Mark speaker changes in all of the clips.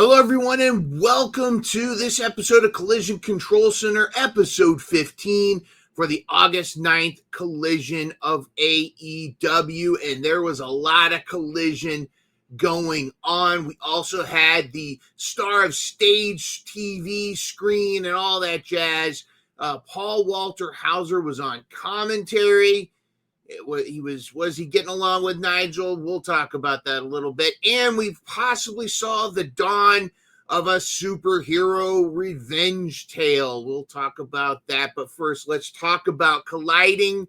Speaker 1: Hello, everyone, and welcome to this episode of Collision Control Center, episode 15 for the August 9th collision of AEW. And there was a lot of collision going on. We also had the star of stage, TV, screen, and all that jazz. Paul Walter Hauser was on commentary. Was he getting along with Nigel? We'll talk about that a little bit. And we possibly saw the dawn of a superhero revenge tale. We'll talk about that. But first, let's talk about colliding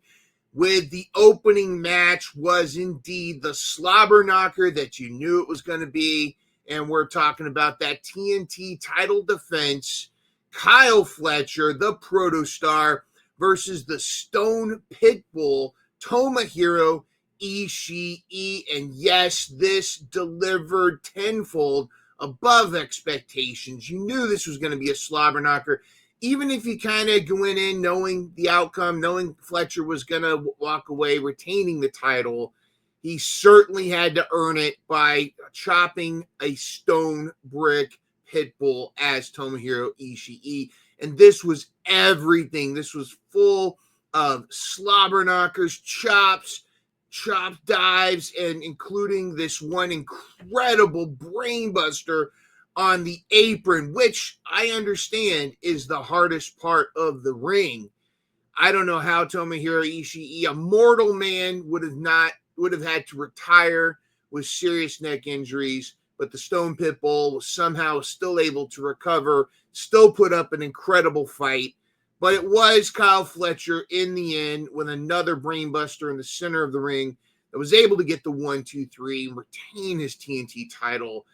Speaker 1: with the opening match was indeed the slobber knocker that you knew it was going to be. And we're talking about that TNT title defense. Kyle Fletcher, the protostar, versus the Stone Pitbull, Tomohiro Ishii. And yes, this delivered tenfold above expectations. You knew this was going to be a slobber knocker. Even if you kind of went in knowing the outcome, knowing Fletcher was going to walk away retaining the title, he certainly had to earn it by chopping a stone brick Pitbull as Tomohiro Ishii. And this was everything. This was full of slobber knockers, chops, chop dives, and including this one incredible brainbuster on the apron, which I understand is the hardest part of the ring. I don't know how Tomohiro Ishii, a mortal man, would have had to retire with serious neck injuries, but the Stone Pitbull was somehow still able to recover, still put up an incredible fight. But it was Kyle Fletcher in the end with another brainbuster in the center of the ring that was able to get the 1-2-3 and retain his TNT title.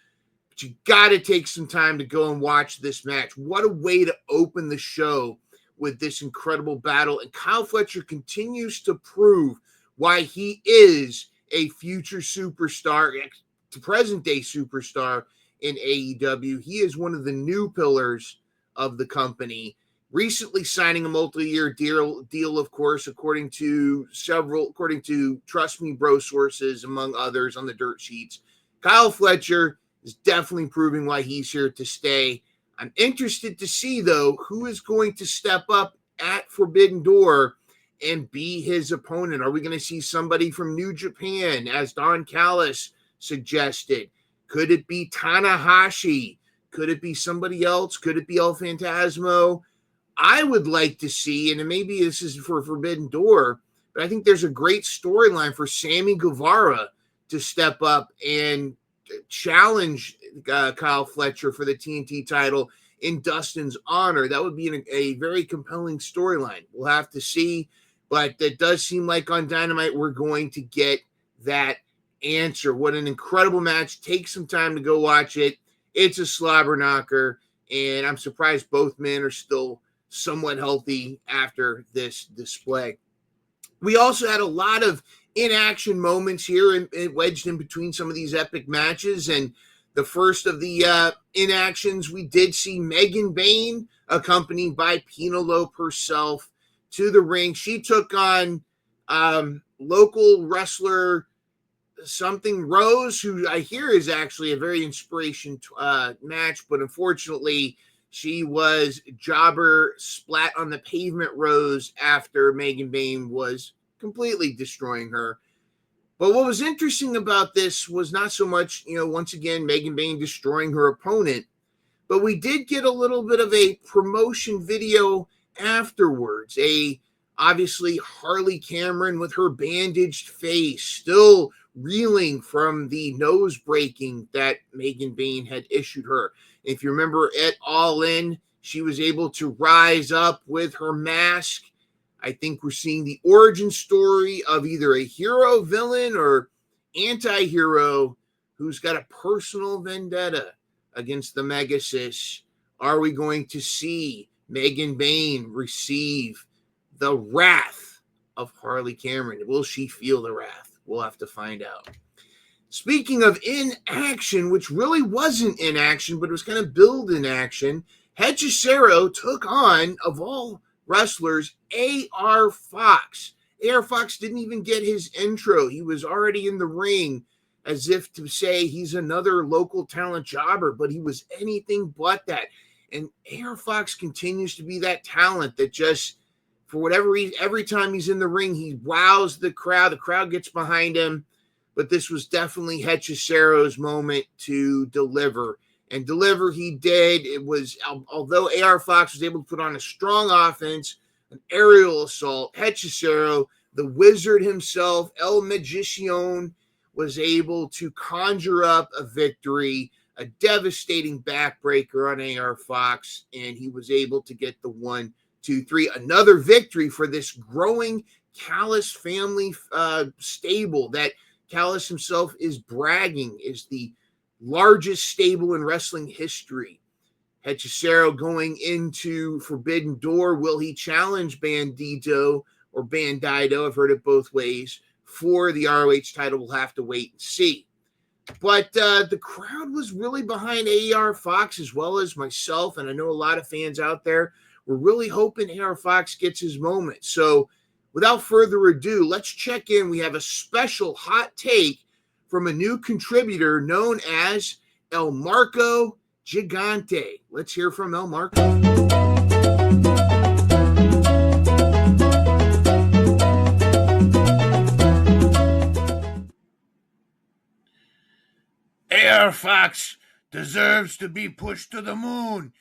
Speaker 1: But you got to take some time to go and watch this match. What a way to open the show with this incredible battle. And Kyle Fletcher continues to prove why he is a future superstar, present-day superstar in AEW. He is one of the new pillars of the company. Recently signing a multi-year deal, of course, according to Trust Me Bro sources, among others on the dirt sheets. Kyle Fletcher is definitely proving why he's here to stay. I'm interested to see, though, who is going to step up at Forbidden Door and be his opponent. Are we going to see somebody from New Japan, as Don Callis suggested? Could it be Tanahashi? Could it be somebody else? Could it be El Phantasmo? I would like to see, and maybe this is for Forbidden Door, but I think there's a great storyline for Sammy Guevara to step up and challenge Kyle Fletcher for the TNT title in Dustin's honor. That would be a very compelling storyline. We'll have to see, but it does seem like on Dynamite we're going to get that answer. What an incredible match. Take some time to go watch it. It's a slobber knocker, and I'm surprised both men are still somewhat healthy after this display. We also had a lot of inaction moments here wedged in between some of these epic matches. And the first of the inactions, we did see Megan Bayne, accompanied by Penelope herself, to the ring. She took on local wrestler something Rose, who I hear is actually a very inspiration match, but unfortunately she was jobber splat on the pavement Rose after Megan Bayne was completely destroying her. But what was interesting about this was not so much, once again, Megan Bayne destroying her opponent, but we did get a little bit of a promotion video afterwards. Obviously Harley Cameron with her bandaged face, still reeling from the nose breaking that Megan Bayne had issued her. If you remember at All In, she was able to rise up with her mask. I think we're seeing the origin story of either a hero, villain, or anti-hero who's got a personal vendetta against the Megasis. Are we going to see Megan Bayne receive the wrath of Harley Cameron? Will she feel the wrath? We'll have to find out. Speaking of inaction, which really wasn't inaction, but it was kind of build in action, Hechicero took on, of all wrestlers, A.R. Fox. A.R. Fox didn't even get his intro. He was already in the ring as if to say he's another local talent jobber, but he was anything but that. And AR Fox continues to be that talent that just, for whatever reason, every time he's in the ring, he wows the crowd. The crowd gets behind him. But this was definitely Hechisero's moment to deliver. And deliver he did. It was, although AR Fox was able to put on a strong offense, an aerial assault, Hechicero, the wizard himself, El Magician, was able to conjure up a victory, a devastating backbreaker on AR Fox, and he was able to get the 1, 2, 3. Another victory for this growing Callis family stable that Callis himself is bragging is the largest stable in wrestling history. Hechicero going into Forbidden Door. Will he challenge Bandito or Bandito? I've heard it both ways. For the ROH title, we'll have to wait and see. But the crowd was really behind AR Fox as well as myself, and I know a lot of fans out there were really hoping AR Fox gets his moment. So without further ado, let's check in. We have a special hot take from a new contributor known as El Marco Gigante. Let's hear from El Marco.
Speaker 2: AR Fox deserves to be pushed to the moon.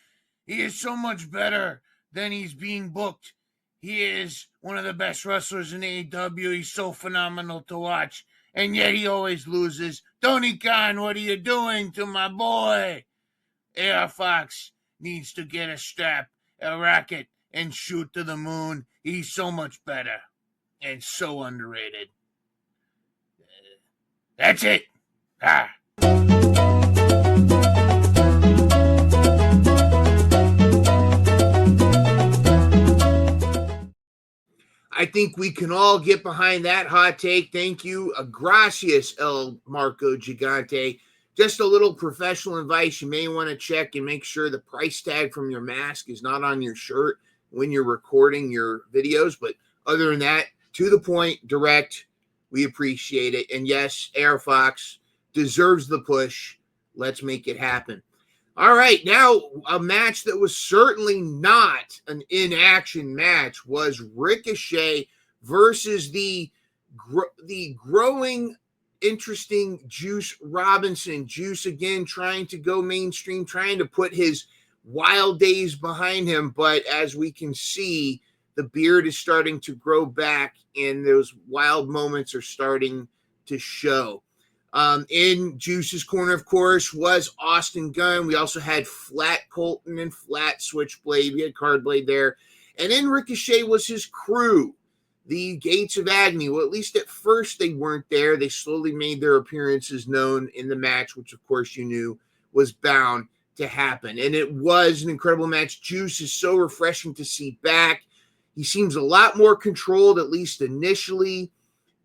Speaker 2: He is so much better than he's being booked. He is one of the best wrestlers in AEW. He's so phenomenal to watch. And yet he always loses. Tony Khan, what are you doing to my boy? AR Fox needs to get a strap, a racket, and shoot to the moon. He's so much better and so underrated. That's it.
Speaker 1: I think we can all get behind that hot take. Thank you. Gracias, El Marco Gigante. Just a little professional advice. You may want to check and make sure the price tag from your mask is not on your shirt when you're recording your videos. But other than that, to the point, direct, we appreciate it. And yes, AR Fox deserves the push. Let's make it happen. All right, now a match that was certainly not an in-action match was Ricochet versus the growing, interesting Juice Robinson. Juice, again, trying to go mainstream, trying to put his wild days behind him. But as we can see, the beard is starting to grow back, and those wild moments are starting to show. In Juice's corner, of course, was Austin Gunn. We also had Flat Colton and Flat Switchblade. We had Cardblade there. And in Ricochet was his crew, the Gates of Agony. Well, at least at first they weren't there. They slowly made their appearances known in the match, which, of course, you knew was bound to happen. And it was an incredible match. Juice is so refreshing to see back. He seems a lot more controlled, at least initially.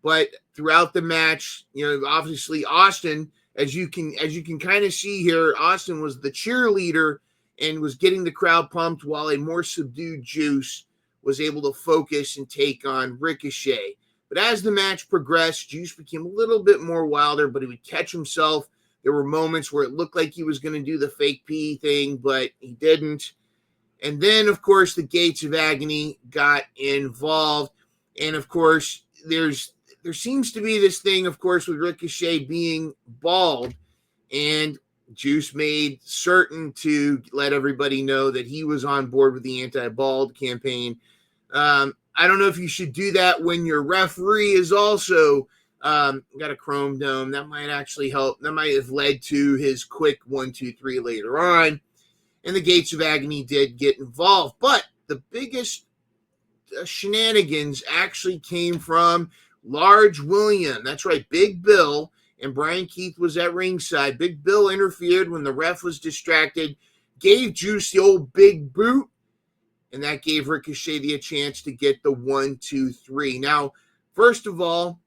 Speaker 1: But throughout the match, you know, obviously Austin, as you can kind of see here, Austin was the cheerleader and was getting the crowd pumped, while a more subdued Juice was able to focus and take on Ricochet. But as the match progressed, Juice became a little bit more wilder, but he would catch himself. There were moments where it looked like he was going to do the fake pee thing, but he didn't. And then, of course, the Gates of Agony got involved. And, of course, there seems to be this thing, of course, with Ricochet being bald, and Juice made certain to let everybody know that he was on board with the anti-bald campaign. I don't know if you should do that when your referee is also got a chrome dome. That might actually help. That might have led to his quick 1, 2, 3 later on. And the Gates of Agony did get involved. But the biggest shenanigans actually came from Large William. That's right, Big Bill. And Brian Keith was at ringside. Big Bill interfered when the ref was distracted, gave Juice the old big boot, and that gave Ricochet a chance to get the 1, 2, 3. Now, first of all,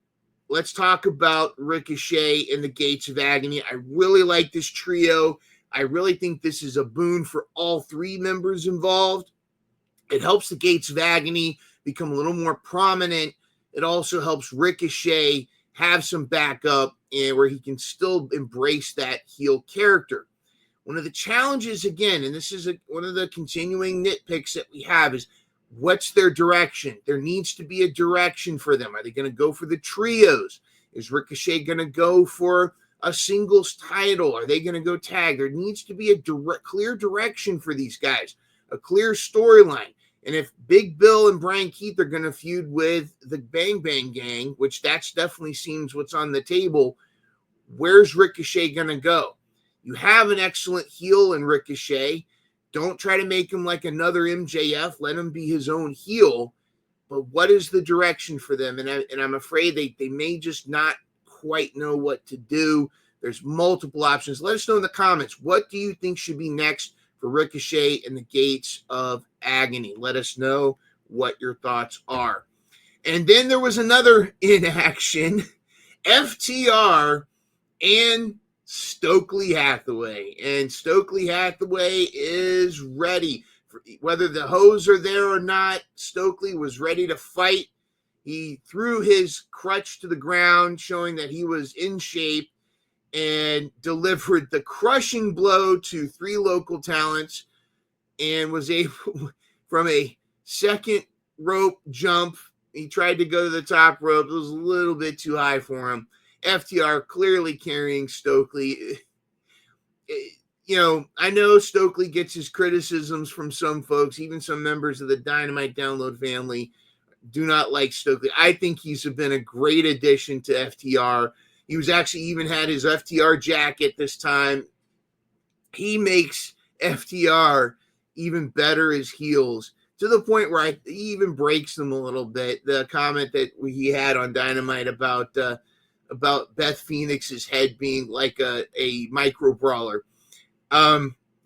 Speaker 1: let's talk about Ricochet and the Gates of Agony. I really like this trio. I really think this is a boon for all three members involved. It helps the Gates of Agony become a little more prominent. It also helps Ricochet have some backup and where he can still embrace that heel character. One of the challenges, again, and this is one of the continuing nitpicks that we have, is what's their direction? There needs to be a direction for them. Are they going to go for the trios? Is Ricochet going to go for a singles title? Are they going to go tag? There needs to be a clear direction for these guys, a clear storyline. And if Big Bill and Brian Keith are going to feud with the Bang Bang Gang, which that's definitely seems what's on the table, where's Ricochet going to go? You have an excellent heel in Ricochet. Don't try to make him like another MJF. Let him be his own heel. But what is the direction for them? And I'm afraid they may just not quite know what to do. There's multiple options. Let us know in the comments. What do you think should be next for Ricochet and the Gates of Agony? Let us know what your thoughts are. And then there was another in action. FTR and Stokely Hathaway. And Stokely Hathaway is ready. Whether the hoes are there or not, Stokely was ready to fight. He threw his crutch to the ground, showing that he was in shape, and delivered the crushing blow to 3 local talents and was able, from a second rope jump, he tried to go to the top rope. It was a little bit too high for him. FTR clearly carrying Stokely. You know, I know Stokely gets his criticisms from some folks, even some members of the Dynamite Download family do not like Stokely. I think he's been a great addition to FTR. He was actually even had his FTR jacket this time. He makes FTR even better as heels, to the point where he even breaks them a little bit. The comment that he had on Dynamite about Beth Phoenix's head being like a micro brawler.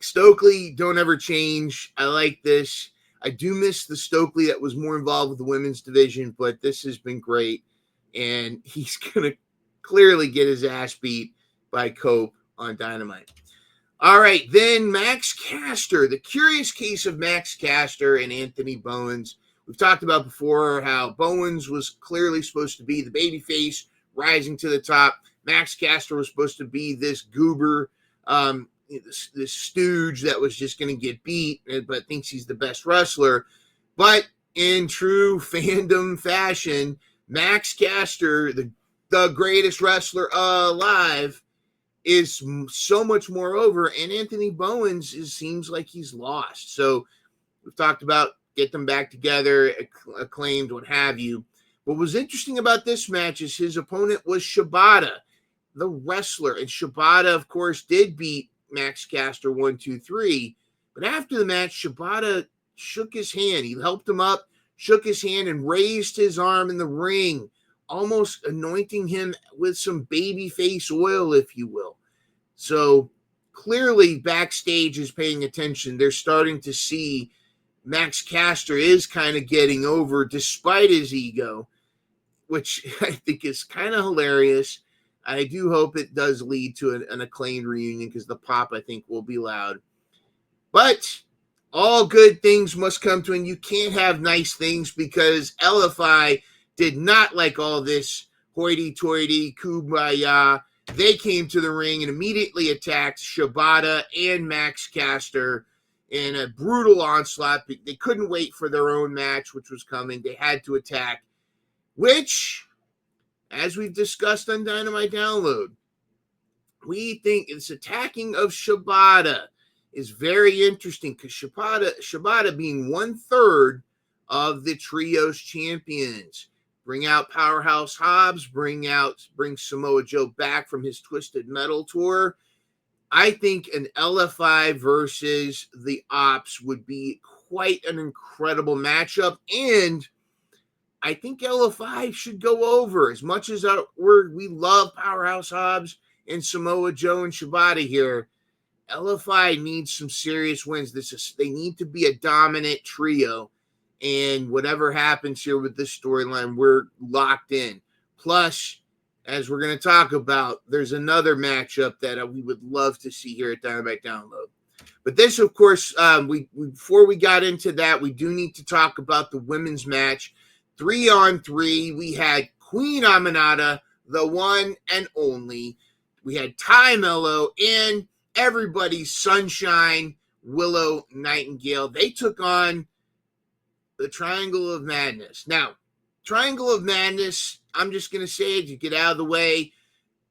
Speaker 1: Stokely, don't ever change. I like this. I do miss the Stokely that was more involved with the women's division, but this has been great. And he's going to clearly get his ass beat by Cope on Dynamite. All right, then Max Caster, the curious case of Max Caster and Anthony Bowens. We've talked about before how Bowens was clearly supposed to be the babyface rising to the top. Max Caster was supposed to be this goober, this stooge that was just going to get beat, but thinks he's the best wrestler. But in true fandom fashion, Max Caster, the greatest wrestler alive, is so much more over, and Anthony Bowens seems like he's lost. So we've talked about get them back together, acclaimed, what have you. What was interesting about this match is his opponent was Shibata, the wrestler, and Shibata, of course, did beat Max Caster 1, 2, 3. But after the match, Shibata shook his hand. He helped him up, shook his hand, and raised his arm in the ring, almost anointing him with some babyface oil, if you will. So clearly backstage is paying attention. They're starting to see Max Caster is kind of getting over despite his ego, which I think is kind of hilarious. I do hope it does lead to an acclaimed reunion because the pop, I think, will be loud. But all good things must come to an end. You can't have nice things because LFI did not like all this hoity-toity, kumbaya. They came to the ring and immediately attacked Shibata and Max Caster in a brutal onslaught. They couldn't wait for their own match, which was coming. They had to attack, which, as we've discussed on Dynamite Download, we think this attacking of Shibata is very interesting because Shibata being 1/3 of the Trios champions. Bring out Powerhouse Hobbs, bring Samoa Joe back from his Twisted Metal tour. I think an LFI versus the Ops would be quite an incredible matchup, and I think LFI should go over. As much as we love Powerhouse Hobbs and Samoa Joe and Shibata here, LFI needs some serious wins. They need to be a dominant trio. And whatever happens here with this storyline, we're locked in. Plus, as we're going to talk about, there's another matchup that we would love to see here at Dynamite Download. But this, of course, before we got into that, we do need to talk about the women's match. 3-on-3, we had Queen Aminata the one and only. We had Tay Melo and everybody's sunshine, Willow Nightingale. They took on the Triangle of Madness. Now, Triangle of Madness, I'm just going to say it to get out of the way.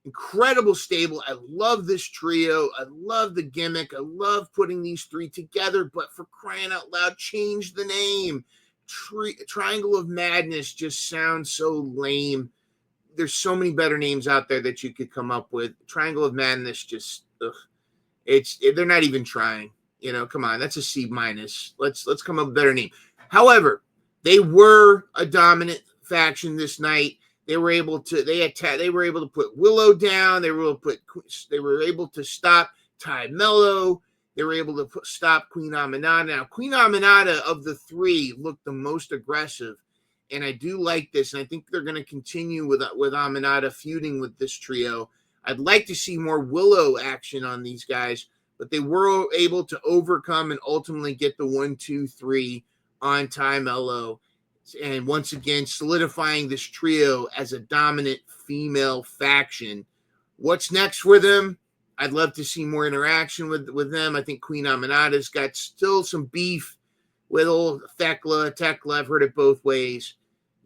Speaker 1: Incredible stable. I love this trio. I love the gimmick. I love putting these three together, but for crying out loud, change the name. Triangle of Madness just sounds so lame. There's so many better names out there that you could come up with. Triangle of Madness just, they're not even trying. Come on, that's a C minus. Let's come up with a better name. However, they were a dominant faction this night. They were able to put Willow down. They were able to stop Tay Melo. They were able to stop Queen Aminata. Now, Queen Aminata of the three looked the most aggressive, and I do like this. And I think they're going to continue with Aminata feuding with this trio. I'd like to see more Willow action on these guys, but they were able to overcome and ultimately get the 1-2-3 on Tay Melo. And once again, solidifying this trio as a dominant female faction. What's next for them? I'd love to see more interaction with them. I think Queen Aminata's got still some beef with old Thekla. I've heard it both ways.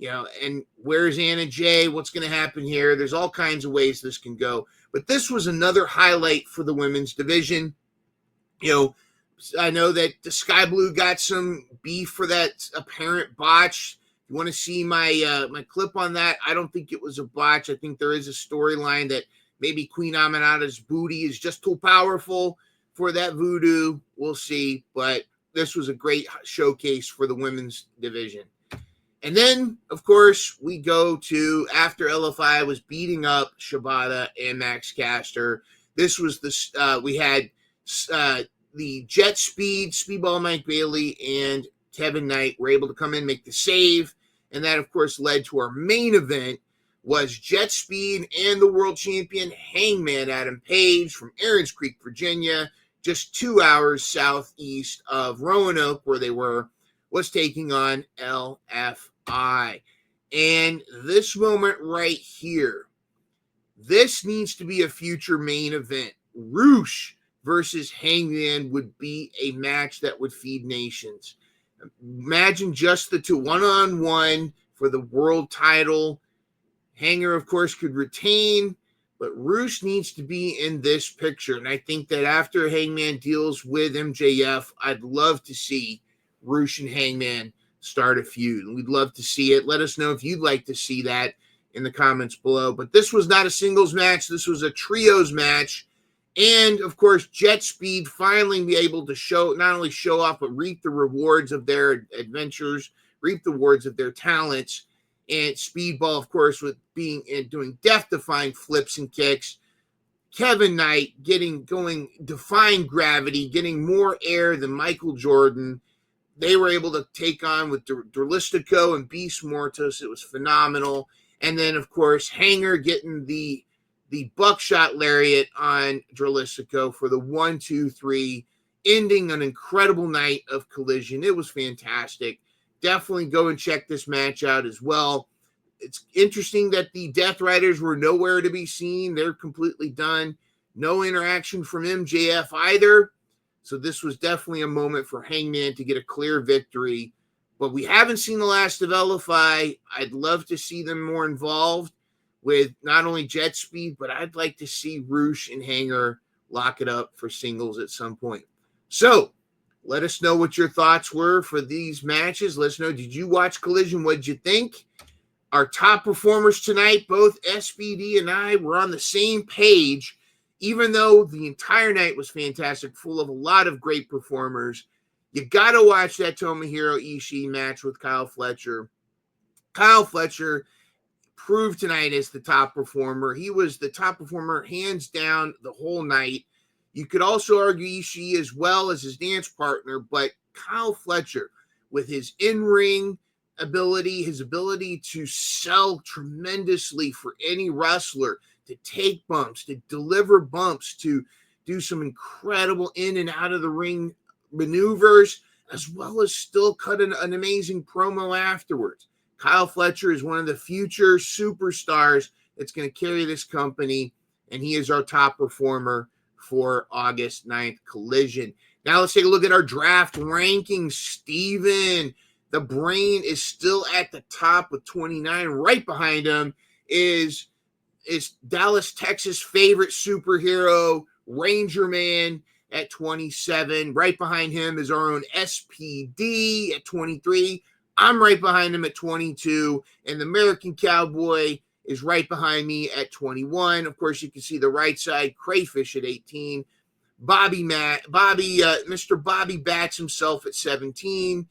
Speaker 1: And where's Anna Jay? What's going to happen here? There's all kinds of ways this can go. But this was another highlight for the women's division. I know that the Skye Blue got some beef for that apparent botch. You want to see my clip on that? I don't think it was a botch. I think there is a storyline that maybe Queen Aminata's booty is just too powerful for that voodoo. We'll see. But this was a great showcase for the women's division. And then, of course, we go to after LFI was beating up Shibata and Max Caster. This was we had the Jetspeed, Speedball Mike Bailey, and Kevin Knight were able to come in, make the save. And that, of course, led to our main event was Jetspeed and the world champion Hangman Adam Page from Aarons Creek, Virginia, just 2 hours southeast of Roanoke, where they was taking on LFI. And this moment right here, this needs to be a future main event. Roosh versus Hangman would be a match that would feed nations. Imagine just the two one-on-one for the world title. Hanger, of course, could retain, but Roosh needs to be in this picture. And I think that after Hangman deals with MJF, I'd love to see Roosh and Hangman start a feud. We'd love to see it. Let us know if you'd like to see that in the comments below. But this was not a singles match. This was a trios match. And, of course, Jetspeed finally be able to not only show off, but reap the rewards of their adventures, reap the rewards of their talents. And Speedball, of course, with doing death-defying flips and kicks. Kevin Knight defying gravity, getting more air than Michael Jordan. They were able to take on with Dralistico and Beast Mortis. It was phenomenal. And then, of course, Hanger getting the buckshot lariat on Dralistico for the 1-2-3, ending an incredible night of Collision. It was fantastic. Definitely go and check this match out as well. It's interesting that the Death Riders were nowhere to be seen. They're completely done. No interaction from MJF either. So this was definitely a moment for Hangman to get a clear victory. But we haven't seen the last of LFI. I'd love to see them more involved with not only Jetspeed, but I'd like to see Roosh and Hanger lock it up for singles at some point. So let us know what your thoughts were for these matches. Let us know, did you watch Collision? What did you think? Our top performers tonight, both SPD and I, were on the same page, even though the entire night was fantastic, full of a lot of great performers. You got to watch that Tomohiro Ishii match with Kyle Fletcher. Kyle Fletcher proved tonight as the top performer. He was the top performer hands down the whole night. You could also argue Ishii as well as his dance partner, but Kyle Fletcher, with his in-ring ability, his ability to sell tremendously for any wrestler, to take bumps, to deliver bumps, to do some incredible in and out of the ring maneuvers, as well as still cut an amazing promo afterwards. Kyle Fletcher is one of the future superstars that's going to carry this company, and he is our top performer for August 9th Collision. Now let's take a look at our draft rankings. Steven, the Brain, is still at the top with 29. Right behind him is Dallas, Texas' favorite superhero, Ranger Man, at 27. Right behind him is our own SPD at 23. I'm right behind him at 22. And the American Cowboy is right behind me at 21. Of course, you can see the right side, Crayfish at 18. Mr. Bobby Bats himself at 17.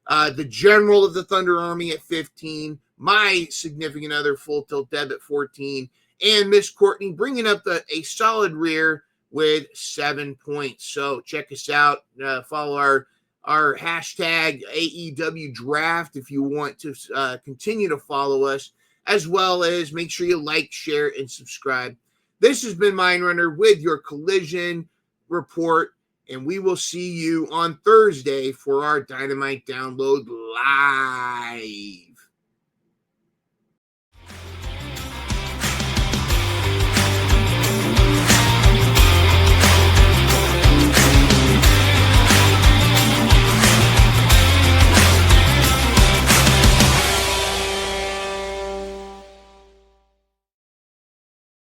Speaker 1: The General of the Thunder Army at 15. My significant other, Full Tilt Deb, at 14. And Miss Courtney bringing up a solid rear with 7 points. So check us out. Follow our hashtag AEW Draft if you want to continue to follow us, as well as make sure you like, share, and subscribe. This has been Mindrunner with your Collision report, and we will see you on Thursday for our Dynamite Download Live.